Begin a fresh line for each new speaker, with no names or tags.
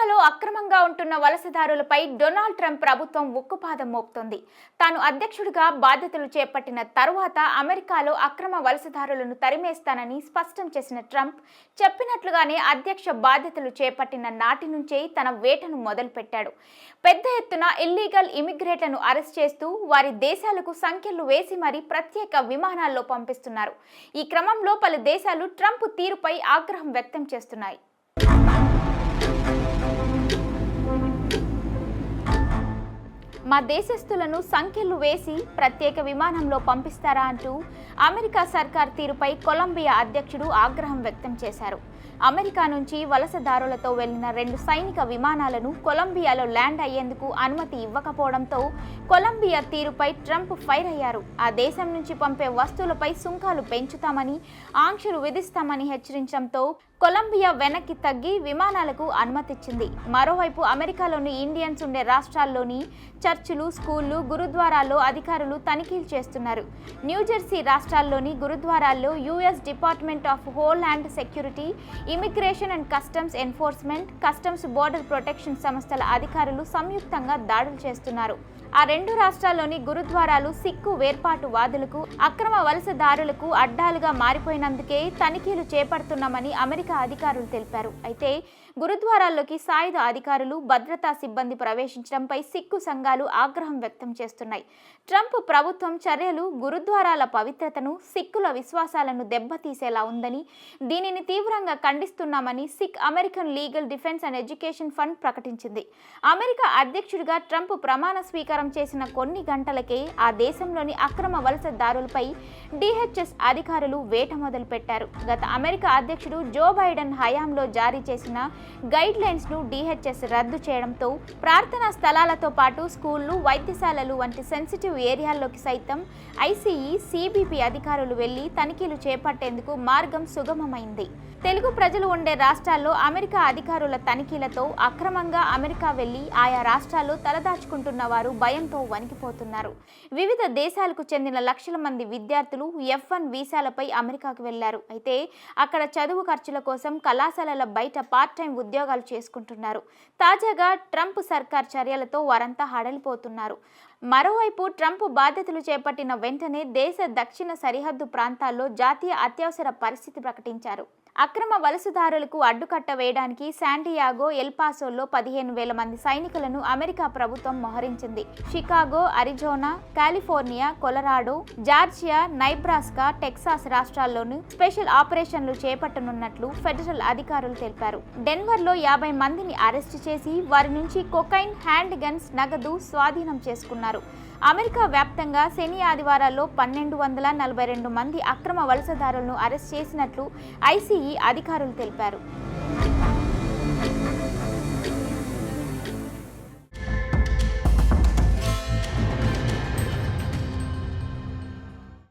అమెరికాలో అక్రమంగా ఉంటున్న వలసదారులపై డొనాల్డ్ ట్రంప్ ప్రభుత్వం ఉక్కుపాదం మోపుతోంది. తాను అధ్యక్షుడిగా బాధ్యతలు చేపట్టిన తరువాత అమెరికాలో అక్రమ వలసదారులను తరిమేస్తానని స్పష్టం చేసిన ట్రంప్ చెప్పినట్లుగానే అధ్యక్ష బాధ్యతలు చేపట్టిన నాటి నుంచే తన వేటను మొదలుపెట్టాడు. పెద్ద ఎత్తున ఇల్లీగల్ ఇమిగ్రేట్లను అరెస్ట్ చేస్తూ వారి దేశాలకు సంఖ్యలు వేసి మరీ ప్రత్యేక విమానాల్లో పంపిస్తున్నారు. ఈ క్రమంలో పలు దేశాలు ట్రంప్ తీరుపై ఆగ్రహం వ్యక్తం చేస్తున్నాయి. మా దేశస్థులను సంఖ్యలు వేసి ప్రత్యేక విమానంలో పంపిస్తారా అంటూ అమెరికా సర్కార్ తీరుపై కొలంబియా అధ్యక్షుడు ఆగ్రహం వ్యక్తం చేశారు. అమెరికా నుంచి వలసదారులతో వెళ్లిన 2 సైనిక విమానాలను కొలంబియాలో ల్యాండ్ అయ్యేందుకు అనుమతి ఇవ్వకపోవడంతో కొలంబియా తీరుపై ట్రంప్ ఫైర్ అయ్యారు. ఆ దేశం నుంచి పంపే వస్తువులపై సుంకాలు పెంచుతామని, ఆంక్షలు విధిస్తామని హెచ్చరించడంతో కొలంబియా వెనక్కి తగ్గి విమానాలకు అనుమతిచ్చింది. మరోవైపు అమెరికాలోని ఇండియన్స్ ఉండే రాష్ట్రాల్లోని చర్చిలు, స్కూళ్లు, గురుద్వారాల్లో అధికారులు తనిఖీలు చేస్తున్నారు. న్యూజెర్సీ రాష్ట్రాల్లోని గురుద్వారాల్లో US department of homeland security, immigration and customs enforcement, customs border protection సంస్థల అధికారులు సంయుక్తంగా దాడులు చేస్తున్నారు. ఆ 2 రాష్ట్రాల్లోని గురుద్వారాలు సిక్కు వేర్పాటువాదులకు, అక్రమ వలసదారులకు అడ్డాలుగా మారిపోయినందుకే తనిఖీలు చేపడుతున్నామని అమెరికా అధికారులు తెలిపారు. అయితే గురుద్వారాల్లోకి సాయుధ అధికారులు, భద్రతా సిబ్బంది ప్రవేశించడంపై సిక్కు సంఘాలు ఆగ్రహం వ్యక్తం చేస్తున్నాయి. ట్రంప్ ప్రభుత్వం చర్యలు గురుద్వారాల పవిత్రతను, సిక్కుల విశ్వాసాలను దెబ్బతీసేలా ఉందని, దీనిని తీవ్రంగా ఖండిస్తున్నామని Sikh American Legal Defense and Education Fund ప్రకటించింది. అమెరికా అధ్యక్షుడిగా ట్రంప్ ప్రమాణ స్వీకారం చేసిన కొన్ని గంటలకే ఆ దేశంలోని అక్రమ వలసదారులపై డిహెచ్ఎస్ అధికారులు వేట మొదలుపెట్టారు. గత అమెరికా అధ్యక్షుడు జో బైడెన్ హయాంలో జారీ చేసిన గైడ్ లైన్స్ ను డిహెచ్ఎస్ రద్దు చేయడంతో ప్రార్థనా స్థలాలతో పాటు స్కూళ్లు, వైద్యశాలలు వంటి సెన్సిటివ్ ఏరియాల్లోకి సైతం ఐసీఈ, సిబిపి అధికారులు వెళ్లి తనిఖీలు చేపట్టేందుకు మార్గం సుగమమైంది. తెలుగు ప్రజలు ఉండే రాష్ట్రాల్లో అమెరికా అధికారుల తనిఖీలతో అక్రమంగా అమెరికా వెళ్లి ఆయా రాష్ట్రాల్లో తలదాచుకుంటున్న వారు భయంతో వణికిపోతున్నారు. వివిధ దేశాలకు చెందిన లక్షల మంది విద్యార్థులు F1 వీసాలపై అమెరికాకు వెళ్లారు. అయితే అక్కడ చదువు ఖర్చుల కోసం కళాశాలల బయట పార్ట్ టైం ఉద్యోగాలు చేసుకుంటున్నారు. తాజాగా ట్రంప్ సర్కార్ చర్యలతో వారంతా హడలిపోతున్నారు. మరోవైపు ట్రంప్ బాధ్యతలు చేపట్టిన వెంటనే దేశ దక్షిణ సరిహద్దు ప్రాంతాల్లో జాతీయ అత్యవసర పరిస్థితి ప్రకటించారు. అక్రమ వలసదారులకు అడ్డుకట్ట వేయడానికి శాండియాగో, ఎల్పాసోల్లో 15,000 మంది సైనికులను అమెరికా ప్రభుత్వం మోహరించింది. Chicago, Arizona, California, Colorado, Georgia, Nebraska, Texas రాష్ట్రాల్లోనూ స్పెషల్ ఆపరేషన్లు చేపట్టనున్నట్లు ఫెడరల్ అధికారులు తెలిపారు. డెన్వర్లో 50 మందిని అరెస్టు చేసి వారి నుంచి కొకైన్, హ్యాండ్ గన్స్, నగదు స్వాధీనం చేసుకున్నారు. అమెరికా వ్యాప్తంగా శని, ఆదివారాల్లో 1,242 మంది అక్రమ వలసదారులను అరెస్ట్ చేసినట్లు ఐసీఈ అధికారులు తెలిపారు.